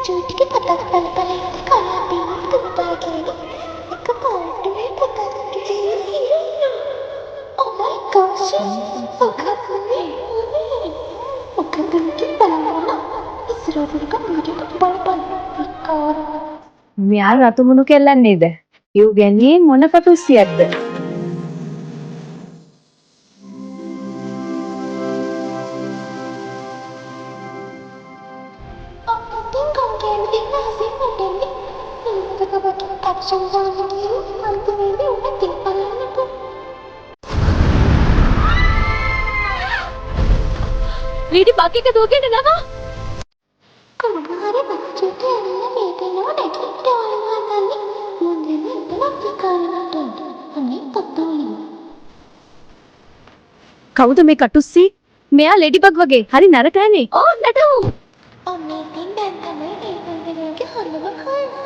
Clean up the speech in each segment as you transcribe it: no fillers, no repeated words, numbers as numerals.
चोटी के पता पल पल काला पीला कुत्ता खेली एक पार्ट में पता तुझे hero oh my gosh okay तुमकी बनाना इस रोड का मुझे तो बड़ विकार මෙයා රතුමුණු කෙල්ලන්නේද? යූ ගැන්නේ මොන කටුස්සියක්ද? वीडी बाकी के दो घंटे लगा हमारे बच्चे तो अन्य बेटे ने देखी डालना डाली मुझे ने इतना पिकारा तो हमें पता नहीं කවුද මේ කටුස්සි? මෙයා ලෙඩිබග් වගේ. හරි නරකයිනේ. ओ नटू अम्मी दिन डंडा में एक बंदे के हलवा खाया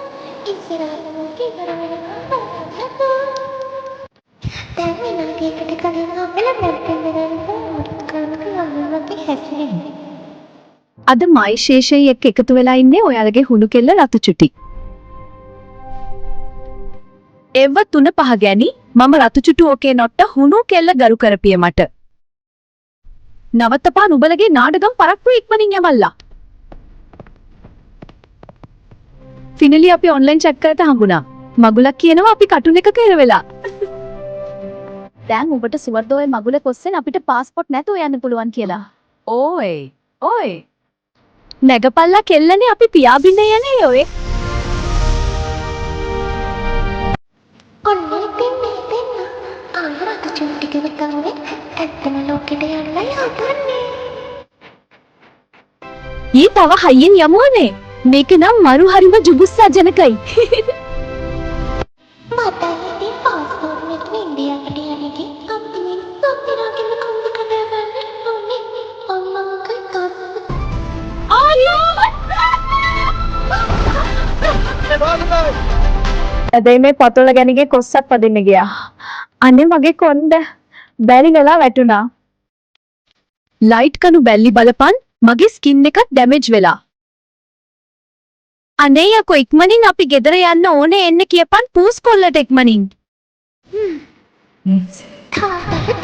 इस रात के घर में तभी ना के कटे करेगा पहले मरते मेरे को खाने के हलवा के हैसे අද මයි ශේෂයි එක්ක එකතු වෙලා ඉන්නේ ඔයාලගේ හුණු කෙල්ල රතු චුටි. එව 3-5 ගැනි මම රතු චුටු ඕකේ නොට්ට හුණු කෙල්ල ගරු කරපිය මට. නවත්තපා නුඹලගේ නාඩගම් පරක්කු ඉක්මනින් යවල්ලා. ෆිනලි අපි ඔන්ලයින් චැට් කරලා හම්බුණා. මගුලක් කියනවා අපි කටුන් එක කෙරවෙලා. දැන් ඔබට සුවර්දෝයේ මගුල කොස්සෙන් අපිට પાස්පෝර්ට් නැතුව යන්න පුළුවන් කියලා. ඕයි ඕයි නැගපල්ලා කෙල්ලනේ අපි පියාඹින්න යන්නේ ඔය. अन्य दिन आयरा तो चोटी के बताओगे ऐसे में लोग किधर यार यादने ඊ තව හයියෙන් යමුනේ. මේක නම් මරු හරිම ජුබුස්සා ජනකයි. माता ये पासपोर्ट में तो इंडिया के आने की अपनी तेरा के लिए कौन करने वाले हमने अम्मा का काम අදේ මේ පතොල ගැනිගේ කොස්සක් පදින්න ගියා. අනේ මගේ කොන්ද බැරි වෙලා වැටුණා. ලයිට් කණු බැල්ලි බලපන් මගේ ස්කින් එක ඩැමේජ් වෙලා. අනේ යකෝ ඉක්මනින් අපි ගෙදර යන්න ඕනේ එන්න කියපන් පූස් කොල්ලට ඉක්මනින්. खाता है